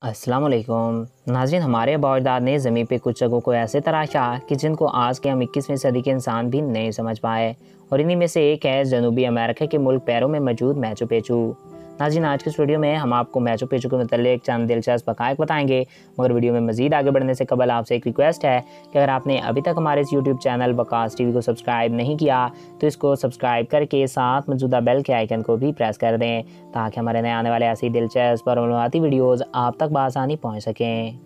अस्सलाम वालेकुम नाज़रीन। हमारे आबा अजदाद ने ज़मीन पे कुछ जगहों को ऐसे तराशा कि जिनको आज के हम 21वीं सदी के इंसान भी नहीं समझ पाए, और इन्हीं में से एक है जनूबी अमेरिका के मुल्क पेरू में मौजूद मैचू पिच्चू। नाज़रीन, आज के इस वीडियो में हम आपको मैचू पिच्चू के मतलब चंद दिलचस्प हक़ाइक़ बताएंगे, मगर वीडियो में मज़ीद आगे बढ़ने से कबल आपसे एक रिक्वेस्ट है कि अगर आपने अभी तक हमारे इस यूट्यूब चैनल वकास टीवी को सब्सक्राइब नहीं किया तो इसको सब्सक्राइब करके साथ मौजूदा बेल के आइकन को भी प्रेस कर दें, ताकि हमारे नए आने वाले ऐसी दिलचस्प और मालूमाती वीडियोज़ आप तक बआसानी पहुँच सकें।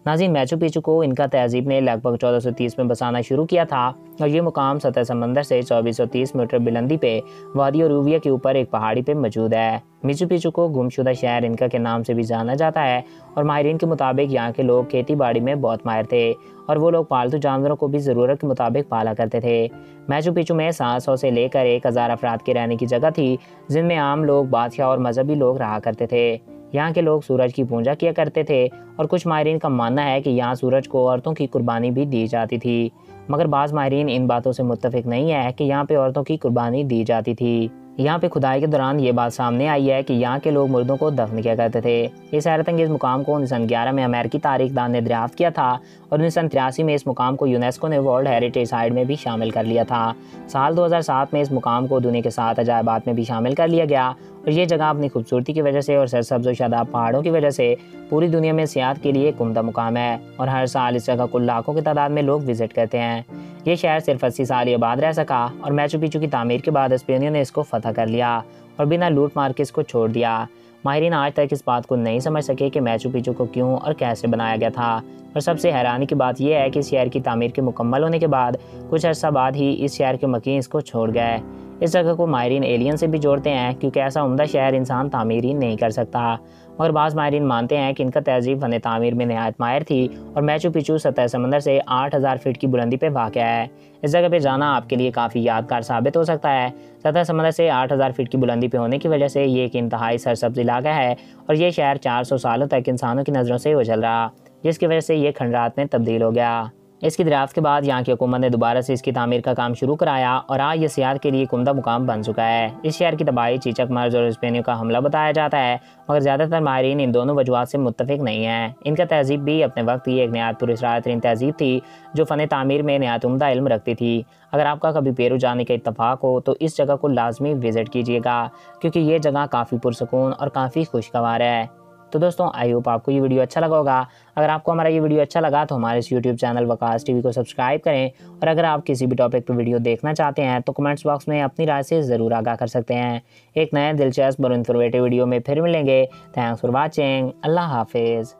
नाज़रीन, मैचू पिच्चू को इनका तहज़ीब ने लगभग 1430 में बसाना शुरू किया था, और ये मुकाम सतह समंदर से 2430 मीटर बुलंदी पे वादी ओरुविया के ऊपर एक पहाड़ी पे मौजूद है। मैचू पिच्चू को गुमशुदा शहर इनका के नाम से भी जाना जाता है, और माहिरीन के मुताबिक यहाँ के लोग खेती बाड़ी में बहुत माहिर थे, और वो लोग पालतू जानवरों को भी ज़रूरत के मुताबिक पाला करते थे। मैचू पिच्चू में 700 से लेकर 1000 अफराद के रहने की जगह थी, जिनमें आम लोग, बादशाह और मजहबी लोग रहा करते थे। यहाँ के लोग सूरज की पूजा किया करते थे, और कुछ माहिरीन का मानना है कि यहाँ सूरज को औरतों की कुर्बानी भी दी जाती थी, मगर बाज़ माहिरीन इन बातों से मुत्तफिक नहीं है कि यहाँ पे औरतों की कुर्बानी दी जाती थी। यहाँ पे खुदाई के दौरान ये बात सामने आई है कि यहाँ के लोग मुर्दों को दफन किया करते थे। इस हैरत अंगेज़ मुकाम को 1911 में अमेरिकी तारीखदान ने दरियाफ्त किया था, और 1983 में इस मुकाम को यूनेस्को ने वर्ल्ड हेरिटेज साइट में भी शामिल कर लिया था। साल 2007 में इस मुकाम को दुनिया के 7 अजायबात में भी शामिल कर लिया गया, और ये जगह अपनी खूबसूरती की वजह से और सरसब्ज़ व शादाब पहाड़ों की वजह से पूरी दुनिया में सियाहत के लिए एक उम्दा मुकाम है, और हर साल इस जगह को लाखों की तादाद में लोग विजिट करते हैं। ये शहर सिर्फ 80 साल ही आबाद रह सका, और मैचू पिच्चू की तामीर के बाद स्पेनियों ने इसको फतह कर लिया और बिना लूट मार के इसको छोड़ दिया। माहिरीन आज तक इस बात को नहीं समझ सके कि मैचू पिच्चू को क्यों और कैसे बनाया गया था, और सबसे हैरानी की बात यह है कि इस शहर की तामीर के मुकम्मल होने के बाद कुछ अर्सा बाद ही इस शहर के मकीन इसको छोड़ गए। इस जगह को माहिरीन एलियन से भी जोड़ते हैं, क्योंकि ऐसा उम्दा शहर इंसान तामीर ही नहीं कर सकता, मगर बाज़ माहिरीन मानते हैं कि इनका तहज़ीब फ़न तामीर में नहायत माहिर थी, और मैचू पिच्चू सतह समंदर से 8000 फीट की बुलंदी पे वाक़ है। इस जगह पे जाना आपके लिए काफ़ी यादगार साबित हो सकता है। सतह समंदर से 8000 फीट की बुलंदी पे होने की वजह से ये एक इंतहाई सरसब्ज़ इलाका है, और ये शहर 400 सालों तक इंसानों की नज़रों से उजल रहा, जिसकी वजह से ये खंडरात में तब्दील हो गया। इसकी दरियाफ्त के बाद यहाँ की हुकूमत ने दोबारा से इसकी तामीर का काम शुरू कराया, और आज ये सियाहत के लिए एक उम्दा मुकाम बन चुका है। इस शहर की तबाही चीचक मर्ज और स्पेनियों का हमला बताया जाता है, मगर ज़्यादातर माहिरीन इन दोनों वजूहात से मुत्तफिक नहीं हैं। इनका तहज़ीब भी अपने वक्त की एक नहायत पुरअसरार तरीन तहज़ीब थी, जो फ़न तामीर में नहायत उम्दा इल्म रखती थी। अगर आपका कभी पेरू जाने का इत्तफाक हो तो इस जगह को लाजमी विज़िट कीजिएगा, क्योंकि ये जगह काफ़ी पुरसकून और काफ़ी खुशगवार है। तो दोस्तों, आई होप आपको ये वीडियो अच्छा लगा होगा। अगर आपको हमारा ये वीडियो अच्छा लगा तो हमारे इस यूट्यूब चैनल वकास टीवी को सब्सक्राइब करें, और अगर आप किसी भी टॉपिक पर वीडियो देखना चाहते हैं तो कमेंट्स बॉक्स में अपनी राय से ज़रूर आगाह कर सकते हैं। एक नए दिलचस्प और इन्फॉर्मेटिव वीडियो में फिर मिलेंगे। Thanks for watching. अल्लाह हाफिज़।